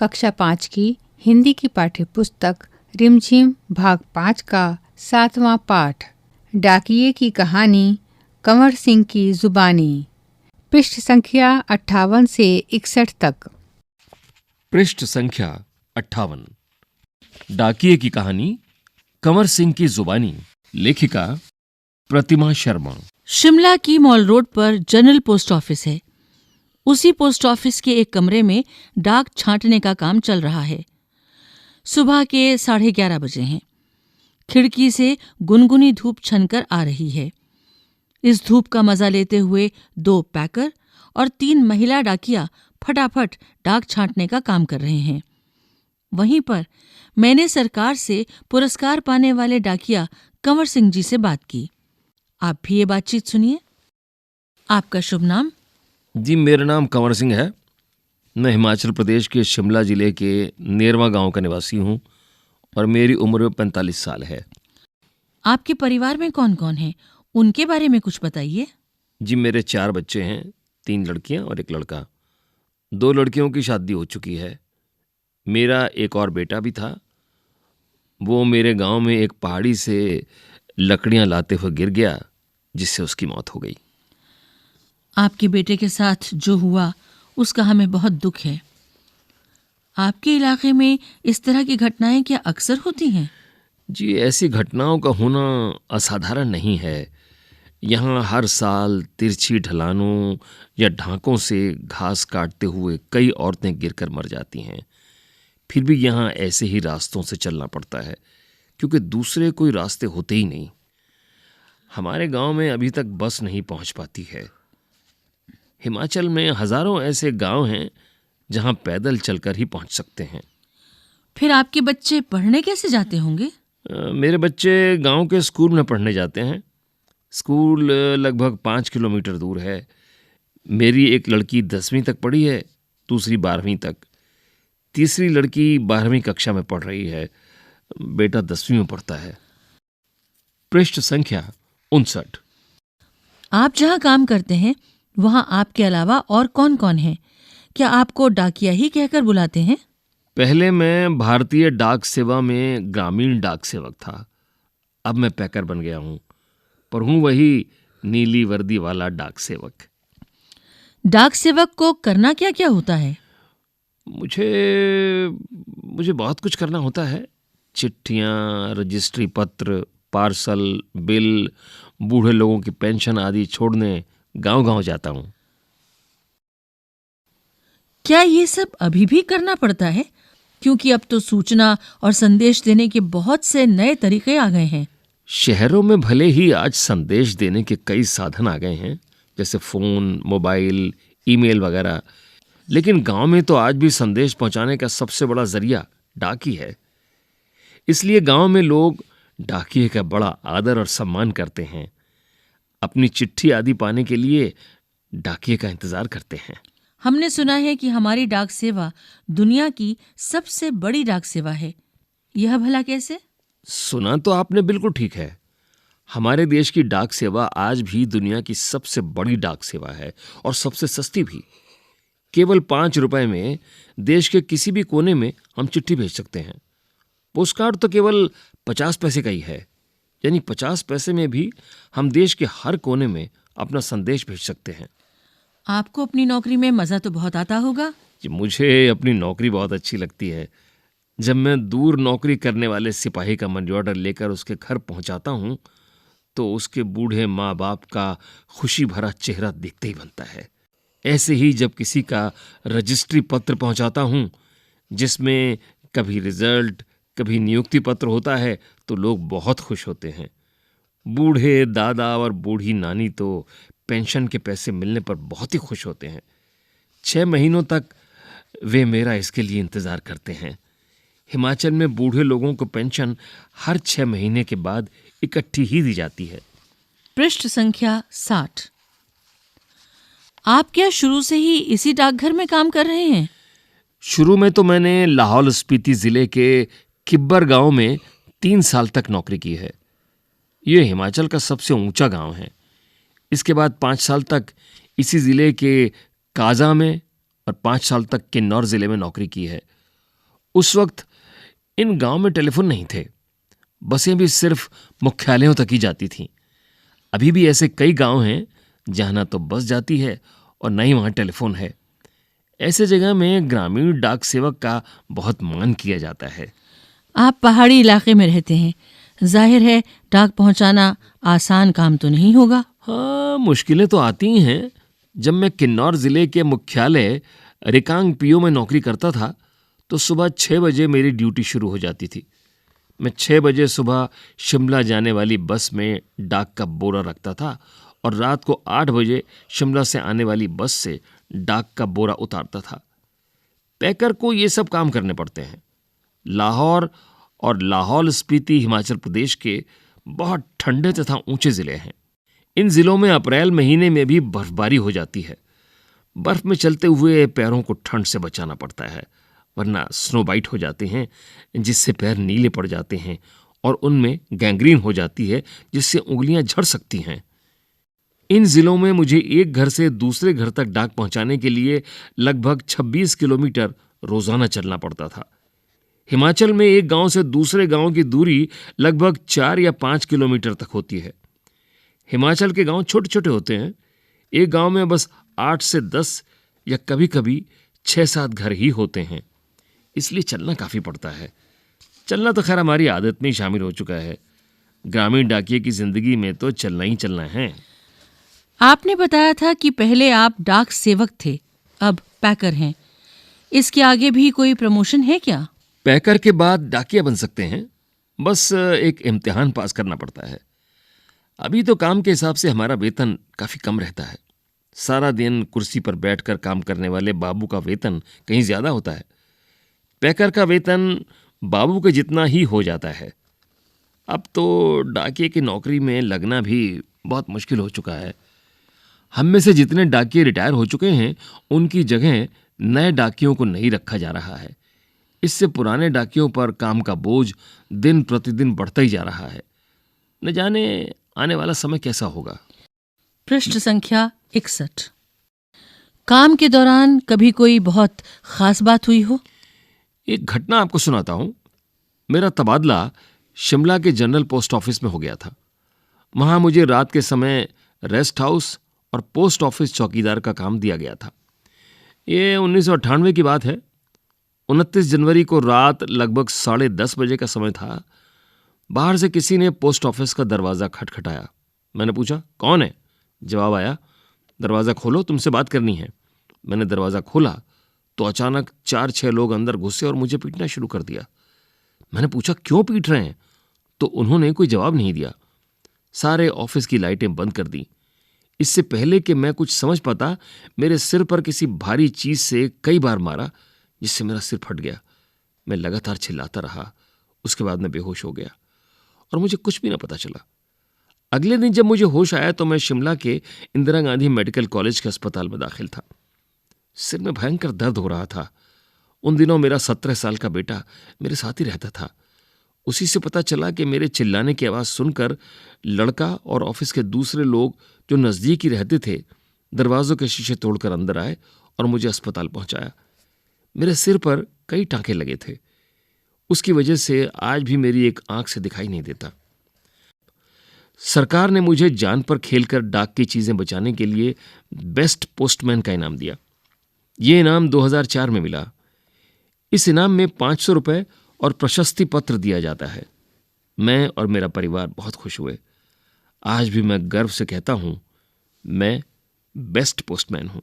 कक्षा 5 की हिंदी की पाठ्य पुस्तक रिमझिम भाग 5 का 7वां पाठ। डाकिये की कहानी, कंवर सिंह की जुबानी। पृष्ठ संख्या 58 से 61 तक। पृष्ठ संख्या 58। डाकिये की कहानी, कंवर सिंह की जुबानी। लेखिका प्रतिमा शर्मा। शिमला की मॉल रोड पर जनरल पोस्ट ऑफिस है। उसी पोस्ट ऑफिस के एक कमरे में डाक छांटने का काम चल रहा है। सुबह के 11:30 बजे हैं। खिड़की से गुनगुनी धूप छनकर आ रही है। इस धूप का मजा लेते हुए 2 पैकर और 3 महिला डाकिया फटाफट डाक छांटने का काम कर रहे हैं। वहीं पर मैंने सरकार से पुरस्कार पाने वाले डाकिया कंवर सिंह जी से बात की। आप भी ये बातचीत सुनिए। आपका शुभ नाम? जी, मेरा नाम कंवर सिंह है। मैं हिमाचल प्रदेश के शिमला जिले के नेरवा गांव का निवासी हूं और मेरी उम्र 45 साल है। आपके परिवार में कौन कौन है, उनके बारे में कुछ बताइए। जी, मेरे 4 बच्चे हैं, 3 लड़कियां और 1 लड़का। 2 लड़कियों की शादी हो चुकी है। मेरा एक और बेटा भी था। वो मेरे गांव में एक पहाड़ी से लकड़ियां लाते हुए गिर गया, जिससे उसकी मौत हो गई। आपके बेटे के साथ जो हुआ उसका हमें बहुत दुख है। आपके इलाके में इस तरह की घटनाएं क्या अक्सर होती हैं? जी, ऐसी घटनाओं का होना असाधारण नहीं है। यहाँ हर साल तिरछी ढलानों या ढांकों से घास काटते हुए कई औरतें गिरकर मर जाती हैं। फिर भी यहाँ ऐसे ही रास्तों से चलना पड़ता है, क्योंकि दूसरे कोई रास्ते होते ही नहीं। हमारे गांव में अभी तक बस नहीं पहुंच पाती है। हिमाचल में हजारों ऐसे गांव हैं जहां पैदल चलकर ही पहुंच सकते हैं। फिर आपके बच्चे पढ़ने कैसे जाते होंगे? मेरे बच्चे गांव के स्कूल में पढ़ने जाते हैं। स्कूल लगभग 5 किलोमीटर दूर है। मेरी एक लड़की 10वीं तक पढ़ी है, दूसरी 12वीं तक। तीसरी लड़की 12वीं कक्षा में पढ़ रही है। बेटा 10वीं में पढ़ता है। पृष्ठ संख्या 59। आप जहाँ काम करते हैं वहाँ आपके अलावा और कौन कौन है? क्या आपको डाकिया ही कहकर बुलाते हैं? पहले मैं भारतीय डाक सेवा में ग्रामीण डाक सेवक था। अब मैं पैकर बन गया हूँ, पर हूँ वही नीली वर्दी वाला डाक सेवक। डाक सेवक को करना क्या क्या होता है? मुझे बहुत कुछ करना होता है। चिट्ठियाँ, रजिस्ट्री पत्र, पार्सल, बिल, बूढ़े लोगों की पेंशन आदि छोड़ने गांव-गांव जाता हूँ। क्या ये सब अभी भी करना पड़ता है? क्योंकि अब तो सूचना और संदेश देने के बहुत से नए तरीके आ गए हैं। शहरों में भले ही आज संदेश देने के कई साधन आ गए हैं, जैसे फ़ोन, मोबाइल, ईमेल वगैरह, लेकिन गांव में तो आज भी संदेश पहुंचाने का सबसे बड़ा जरिया डाक ही है। इसलिए गांव में लोग डाकिये का बड़ा आदर और सम्मान करते हैं। अपनी चिट्ठी आदि पाने के लिए डाकिये का इंतजार करते हैं। हमने सुना है कि हमारी डाक सेवा दुनिया की सबसे बड़ी डाक सेवा है। यह भला कैसे? सुना तो आपने बिल्कुल ठीक है। हमारे देश की डाक सेवा आज भी दुनिया की सबसे बड़ी डाक सेवा है और सबसे सस्ती भी। केवल 5 रुपए में देश के किसी भी कोने में हम चिट्ठी भेज सकते हैं। पोस्टकार्ड तो केवल 50 पैसे का ही है, यानी 50 पैसे में भी हम देश के हर कोने में अपना संदेश भेज सकते हैं। आपको अपनी नौकरी में मजा तो बहुत आता होगा। मुझे अपनी नौकरी बहुत अच्छी लगती है। जब मैं दूर नौकरी करने वाले सिपाही का मनी ऑर्डर लेकर उसके घर पहुंचाता हूं, तो उसके बूढ़े माँ बाप का खुशी भरा चेहरा देखते ही बनता है। ऐसे ही जब किसी का रजिस्ट्री पत्र पहुंचाता हूं, जिसमें कभी रिजल्ट, कभी नियुक्ति पत्र होता है, तो लोग बहुत खुश होते हैं। बूढ़े दादा और बूढ़ी नानी तो पेंशन के पैसे मिलने पर बहुत ही खुश होते हैं। 6 महीनों तक वे मेरा इसके लिए इंतजार करते हैं। हिमाचल में बूढ़े लोगों को पेंशन हर 6 महीने के बाद इकट्ठी ही दी जाती है। पृष्ठ संख्या 60। आप क्या शुरू से ही इसी डाकघर में काम कर रहे हैं? शुरू में तो मैंने लाहौल स्पीति जिले के किब्बर गांव में 3 साल तक नौकरी की है। ये हिमाचल का सबसे ऊंचा गांव है। इसके बाद 5 साल तक इसी जिले के काजा में और 5 साल तक किन्नौर जिले में नौकरी की है। उस वक्त इन गांव में टेलीफोन नहीं थे, बसें भी सिर्फ मुख्यालयों तक ही जाती थीं। अभी भी ऐसे कई गांव हैं जहां ना तो बस जाती है और न ही वहां टेलीफोन है। ऐसे जगह में ग्रामीण डाक सेवक का बहुत मान किया जाता है। आप पहाड़ी इलाके में रहते हैं, जाहिर है डाक पहुंचाना आसान काम तो नहीं होगा। हाँ, मुश्किलें तो आती ही हैं। जब मैं किन्नौर जिले के मुख्यालय रिकांग पीओ में नौकरी करता था तो सुबह 6 बजे मेरी ड्यूटी शुरू हो जाती थी। मैं 6 बजे सुबह शिमला जाने वाली बस में डाक का बोरा रखता था और रात को 8 बजे शिमला से आने वाली बस से डाक का बोरा उतारता था। पैकर को ये सब काम करने पड़ते हैं। लाहौर और लाहौल स्पीति हिमाचल प्रदेश के बहुत ठंडे तथा ऊंचे जिले हैं। इन जिलों में अप्रैल महीने में भी बर्फबारी हो जाती है। बर्फ में चलते हुए पैरों को ठंड से बचाना पड़ता है, वरना स्नो बाइट हो जाते हैं जिससे पैर नीले पड़ जाते हैं और उनमें गैंग्रीन हो जाती है जिससे उंगलियां झड़ सकती हैं। इन जिलों में मुझे एक घर से दूसरे घर तक डाक पहुंचाने के लिए लगभग 26 किलोमीटर रोजाना चलना पड़ता था। हिमाचल में एक गांव से दूसरे गांव की दूरी लगभग 4 या 5 किलोमीटर तक होती है। हिमाचल के गांव छोटे छोटे होते हैं। एक गांव में बस 8 से 10 या कभी कभी 6-7 घर ही होते हैं, इसलिए चलना काफी पड़ता है। चलना तो खैर हमारी आदत में ही शामिल हो चुका है। ग्रामीण डाकिये की जिंदगी में तो चलना ही चलना है। आपने बताया था कि पहले आप डाक सेवक थे, अब पैकर हैं। इसके आगे भी कोई प्रमोशन है क्या? पैकर के बाद डाकिया बन सकते हैं, बस एक इम्तिहान पास करना पड़ता है। अभी तो काम के हिसाब से हमारा वेतन काफी कम रहता है। सारा दिन कुर्सी पर बैठकर काम करने वाले बाबू का वेतन कहीं ज्यादा होता है। पैकर का वेतन बाबू के जितना ही हो जाता है। अब तो डाकिये की नौकरी में लगना भी बहुत मुश्किल हो चुका है। हम में से जितने डाकिये रिटायर हो चुके हैं उनकी जगह नए डाकियों को नहीं रखा जा रहा है। इससे पुराने डाकियों पर काम का बोझ दिन प्रतिदिन बढ़ता ही जा रहा है। न जाने आने वाला समय कैसा होगा। पृष्ठ संख्या 61। काम के दौरान कभी कोई बहुत खास बात हुई हो? एक घटना आपको सुनाता हूं। मेरा तबादला शिमला के जनरल पोस्ट ऑफिस में हो गया था। वहां मुझे रात के समय रेस्ट हाउस और पोस्ट ऑफिस चौकीदार का काम दिया गया था। ये 1998 की बात है। 29 जनवरी को रात लगभग 10:30 बजे का समय था। बाहर से किसी ने पोस्ट ऑफिस का दरवाज़ा खटखटाया। मैंने पूछा, कौन है? जवाब आया, दरवाज़ा खोलो, तुमसे बात करनी है। मैंने दरवाज़ा खोला तो अचानक 4-6 लोग अंदर घुसे और मुझे पीटना शुरू कर दिया। मैंने पूछा, क्यों पीट रहे हैं? तो उन्होंने कोई जवाब नहीं दिया। सारे ऑफिस की लाइटें बंद कर दी। इससे पहले कि मैं कुछ समझ पाता, मेरे सिर पर किसी भारी चीज से कई बार मारा, जिससे मेरा सिर फट गया। मैं लगातार चिल्लाता रहा। उसके बाद मैं बेहोश हो गया और मुझे कुछ भी ना पता चला। अगले दिन जब मुझे होश आया तो मैं शिमला के इंदिरा गांधी मेडिकल कॉलेज के अस्पताल में दाखिल था। सिर में भयंकर दर्द हो रहा था। उन दिनों मेरा 17 साल का बेटा मेरे साथ ही रहता था। उसी से पता चला कि मेरे चिल्लाने की आवाज़ सुनकर लड़का और ऑफिस के दूसरे लोग जो नज़दीक ही रहते थे दरवाज़ों के शीशे तोड़कर अंदर आए और मुझे अस्पताल पहुंचाया। मेरे सिर पर कई टांके लगे थे। उसकी वजह से आज भी मेरी एक आंख से दिखाई नहीं देता। सरकार ने मुझे जान पर खेलकर डाक की चीज़ें बचाने के लिए बेस्ट पोस्टमैन का इनाम दिया। ये इनाम 2004 में मिला। इस इनाम में 500 रुपये और प्रशस्ति पत्र दिया जाता है। मैं और मेरा परिवार बहुत खुश हुए। आज भी मैं गर्व से कहता हूं, मैं बेस्ट पोस्टमैन हूं।